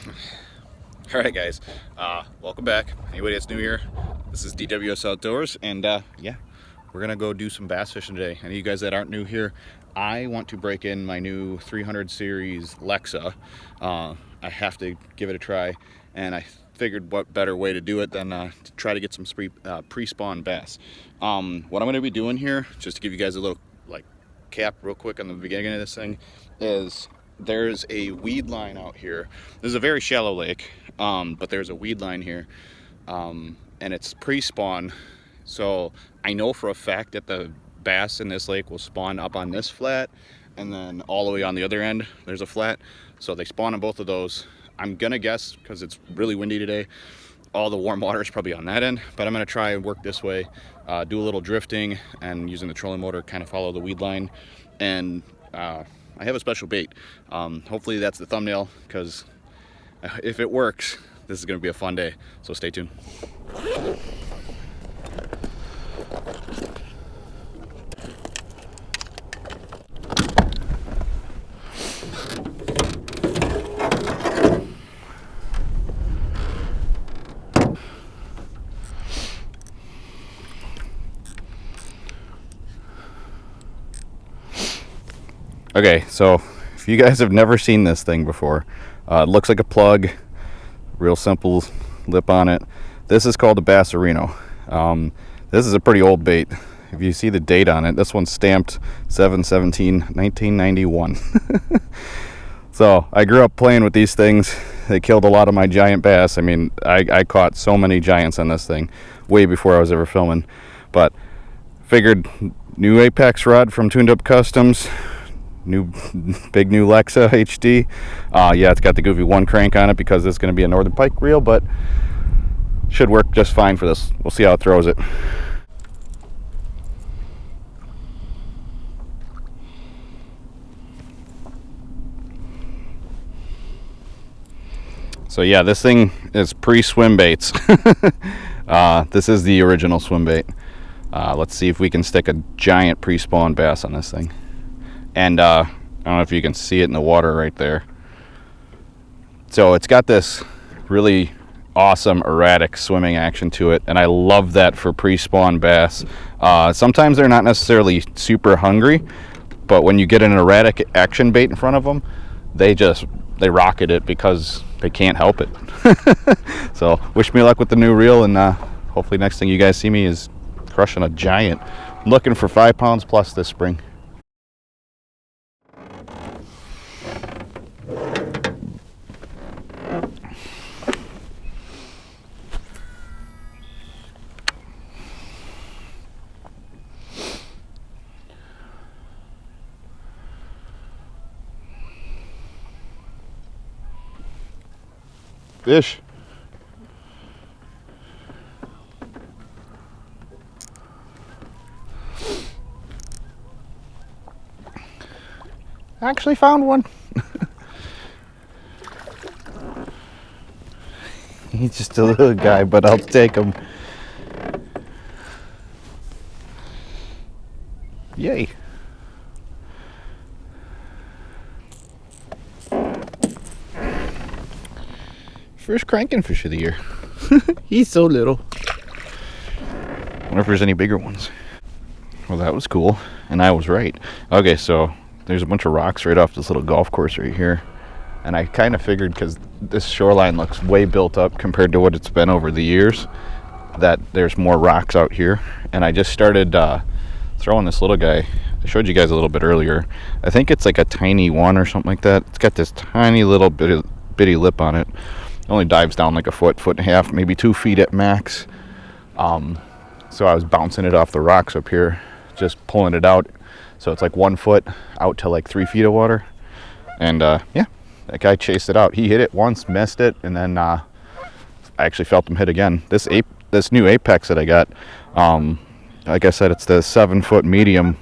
All right, guys, welcome back. Anybody that's new here, this is DWS Outdoors, and yeah, we're gonna go do some bass fishing today. Any of you guys that aren't new here, I want to break in my new 300 series Lexa. I have to give it a try, and I figured what better way to do it than to try to get some pre-spawn bass. What I'm gonna be doing here, just to give you guys a little cap real quick on the beginning of this thing, is there's a weed line out here. This is a very shallow lake, but there's a weed line here, and it's pre-spawn. So I know for a fact that the bass in this lake will spawn up on this flat, and then all the way on the other end there's a flat. So they spawn on both of those. I'm gonna guess, because it's really windy today, all the warm water is probably on that end, but I'm gonna try and work this way, do a little drifting and using the trolling motor, kind of follow the weed line. And I have a special bait. Hopefully that's the thumbnail, because if it works, this is gonna be a fun day, so stay tuned. Okay, so if you guys have never seen this thing before, it looks like a plug, real simple lip on it. This is called a Bassarino. This is a pretty old bait. If you see the date on it, this one's stamped 7/17/1991. So I grew up playing with these things. They killed a lot of my giant bass. I mean, I caught so many giants on this thing way before I was ever filming. But figured, new Apex rod from Tuned Up Customs, big new Lexa HD. Yeah, it's got the Goofy 1 crank on it because it's going to be a Northern Pike reel, but should work just fine for this. We'll see how it throws it. So yeah, this thing is pre-swim baits. This is the original swim bait. Let's see if we can stick a giant pre-spawn bass on this thing. And I don't know if you can see it in the water right there. So it's got this really awesome erratic swimming action to it, and I love that for pre-spawn bass. Sometimes they're not necessarily super hungry, but when you get an erratic action bait in front of them, they rocket it because they can't help it. So wish me luck with the new reel, and hopefully next thing you guys see me is crushing a giant. I'm looking for 5 pounds plus this spring. Fish. Actually found one. He's just a little guy, but I'll take him. Yay. First cranking fish of the year. He's so little. Wonder if there's any bigger ones. Well, that was cool, and I was right. Okay, so there's a bunch of rocks right off this little golf course right here, and I kind of figured, because this shoreline looks way built up compared to what it's been over the years, that there's more rocks out here. And I just started throwing this little guy. I showed you guys a little bit earlier. I think it's like a tiny one or something like that. It's got this tiny little bitty lip on it. It only dives down like a foot and a half, maybe 2 feet at max. So I was bouncing it off the rocks up here, just pulling it out. So it's like 1 foot out to like 3 feet of water. And yeah, that guy chased it out. He hit it once, missed it, and then I actually felt him hit again. This new Apex that I got, like I said, it's the 7-foot medium.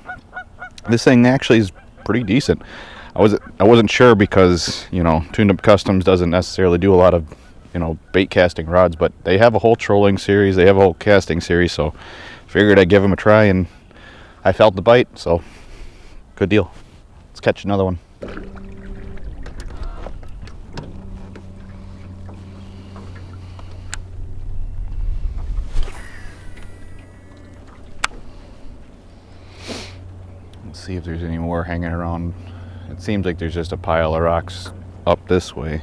This thing actually is pretty decent. I wasn't sure because, you know, Tuned Up Customs doesn't necessarily do a lot of, you know, bait casting rods, but they have a whole trolling series, they have a whole casting series, so figured I'd give them a try, and I felt the bite, so good deal. Let's catch another one. see if there's any more hanging around. It seems like there's just a pile of rocks up this way.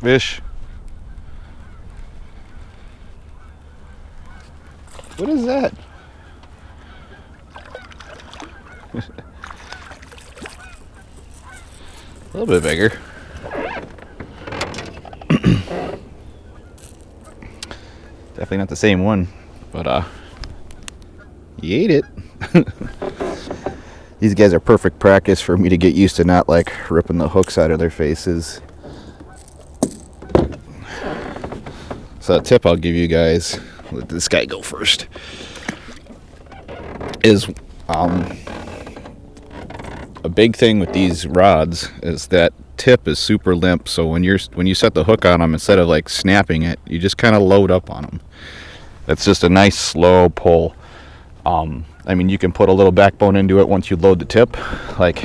Fish. What is that? A little bit bigger. Definitely not the same one, but he ate it. These guys are perfect practice for me to get used to not like ripping the hooks out of their faces. So a tip I'll give you guys, let this guy go first, is a big thing with these rods is that tip is super limp. So when you set the hook on them, instead of like snapping it, you just kind of load up on them. That's just a nice slow pull. I mean, you can put a little backbone into it once you load the tip, like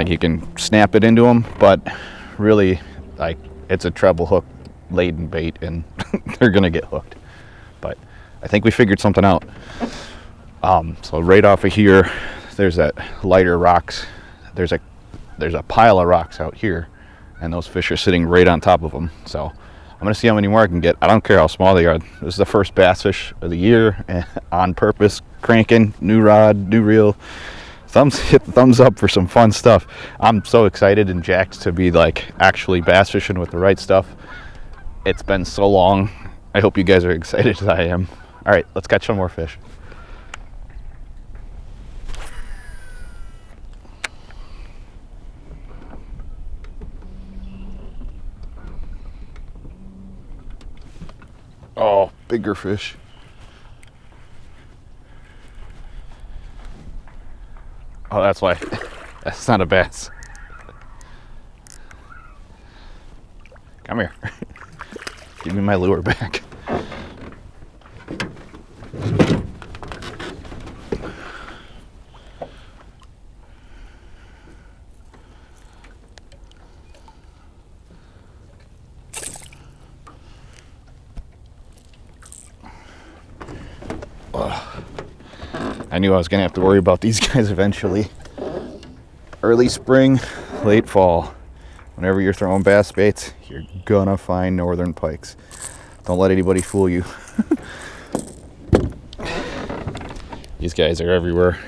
you can snap it into them, but really, like, it's a treble hook laden bait and they're gonna get hooked. But I think we figured something out. So right off of here, there's that lighter rocks. There's a pile of rocks out here, and those fish are sitting right on top of them. So I'm gonna see how many more I can get. I don't care how small they are. This is the first bass fish of the year, on purpose, cranking, new rod, new reel. Hit the thumbs up for some fun stuff. I'm so excited and jacked to be like actually bass fishing with the right stuff. It's been so long. I hope you guys are excited as I am. All right, let's catch some more fish. Oh, bigger fish. Oh, that's why. That's not a bass. Come here. Give me my lure back. I knew I was going to have to worry about these guys eventually. Early spring, late fall. Whenever you're throwing bass baits, you're gonna find northern pikes. Don't let anybody fool you. These guys are everywhere.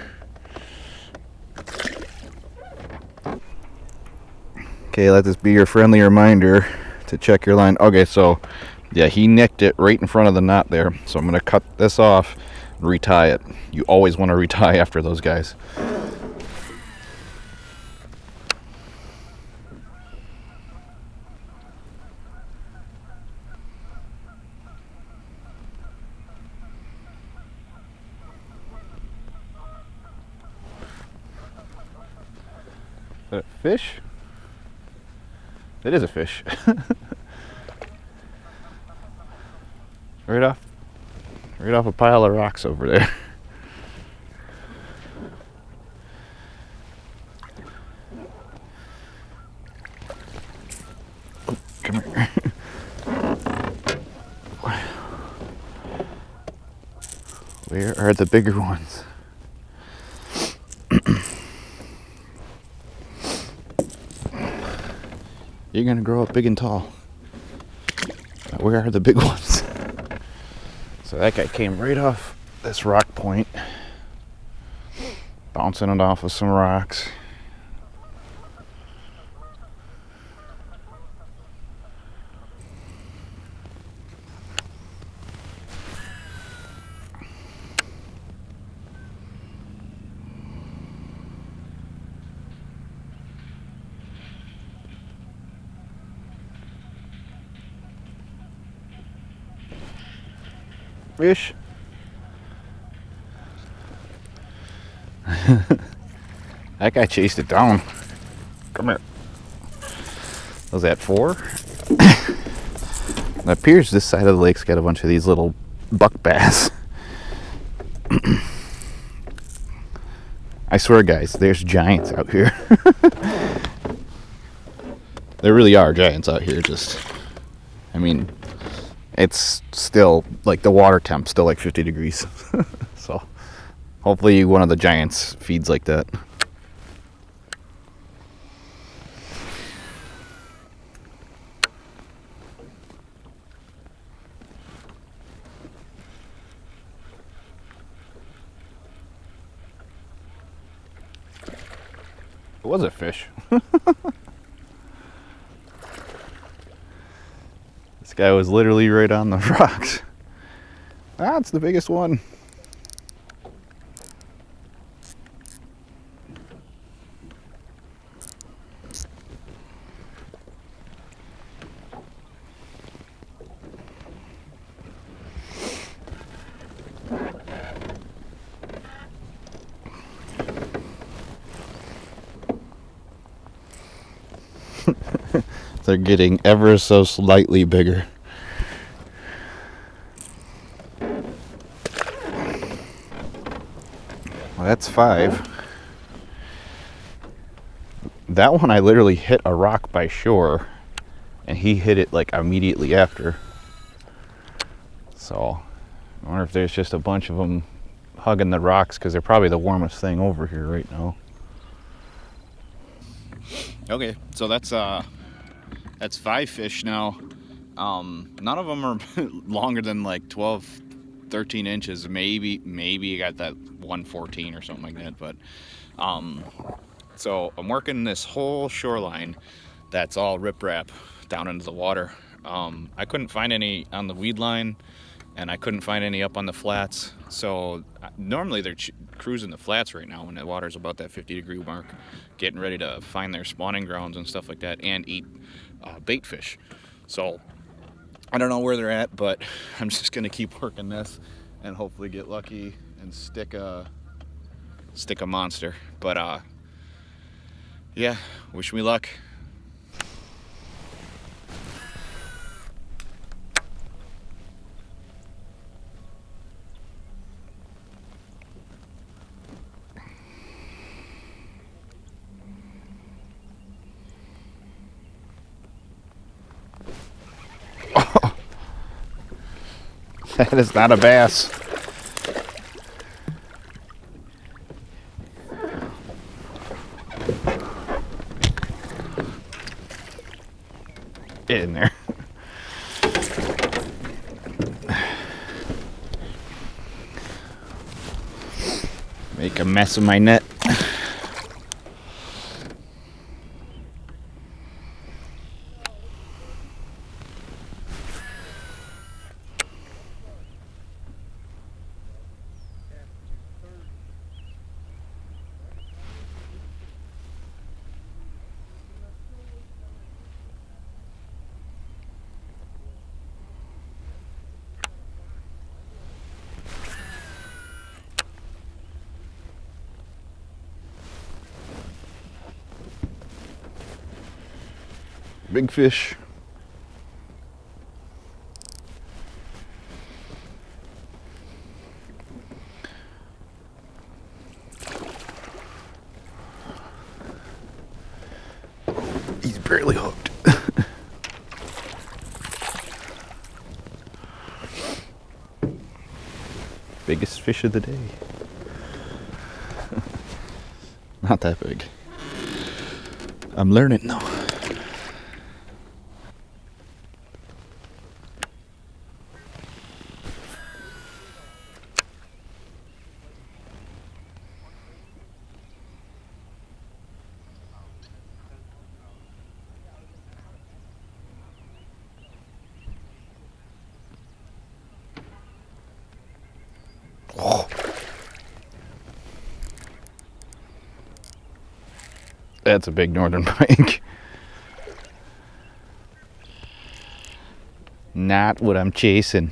Okay, let this be your friendly reminder to check your line. Okay, so yeah, he nicked it right in front of the knot there. So I'm gonna cut this off and retie it. You always want to retie after those guys. A fish? It is a fish. right off a pile of rocks over there. Oh, come here. Where are the bigger ones? You're gonna grow up big and tall. Where are the big ones? So that guy came right off this rock point, bouncing it off of some rocks. Fish. That guy chased it down. Come here. Was that 4? It appears this side of the lake's got a bunch of these little buck bass. I swear, guys, there's giants out here. There really are giants out here. Just, I mean, it's still like the water temp's still like 50 degrees. So hopefully one of the giants feeds like that. It was a fish. This guy was literally right on the rocks. That's the biggest one. They're getting ever so slightly bigger. Well, that's 5. That one I literally hit a rock by shore, and he hit it like immediately after. So I wonder if there's just a bunch of them hugging the rocks, because they're probably the warmest thing over here right now. Okay, so that's 5 fish now. None of them are longer than like 12, 13 inches. Maybe you got that 114 or something like that. But so I'm working this whole shoreline that's all riprap down into the water. I couldn't find any on the weed line, and I couldn't find any up on the flats. So normally they're cruising the flats right now when the water's about that 50-degree mark, getting ready to find their spawning grounds and stuff like that, and eat bait fish. So I don't know where they're at, but I'm just gonna keep working this and hopefully get lucky and stick a monster. But yeah, wish me luck. That is not a bass. Get in there. Make a mess of my net. Big fish. He's barely hooked. Biggest fish of the day. Not that big. I'm learning though. Oh. That's a big northern pike. Not what I'm chasing.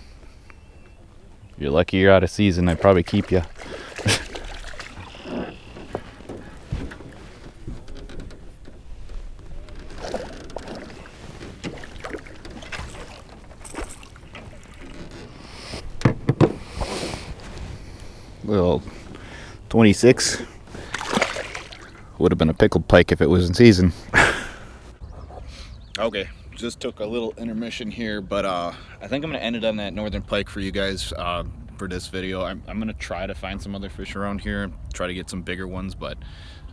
If you're lucky you're out of season, I'd probably keep you. little 26. Would have been a pickled pike if it was in season. Okay, just took a little intermission here, but I think I'm gonna end it on that northern pike for you guys for this video. I'm gonna try to find some other fish around here, try to get some bigger ones, but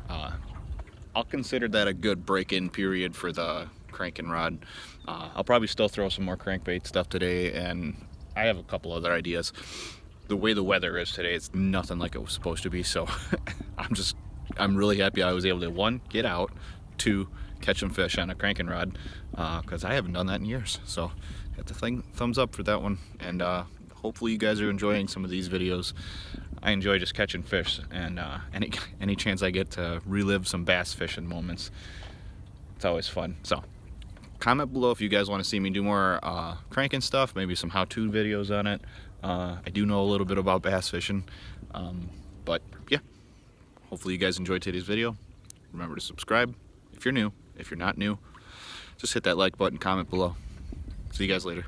I'll consider that a good break-in period for the cranking rod. I'll probably still throw some more crankbait stuff today, and I have a couple other ideas. The way the weather is today, it's nothing like it was supposed to be, so I'm really happy I was able to, 1, get out, 2, catch some fish on a cranking rod, because I haven't done that in years. So hit the thumbs up for that one, and hopefully you guys are enjoying some of these videos. I enjoy just catching fish, and any chance I get to relive some bass fishing moments, it's always fun. So comment below if you guys want to see me do more cranking stuff, maybe some how-to videos on it. I do know a little bit about bass fishing, but yeah, hopefully you guys enjoyed today's video. Remember to subscribe if you're new. If you're not new, just hit that like button, comment below. See you guys later.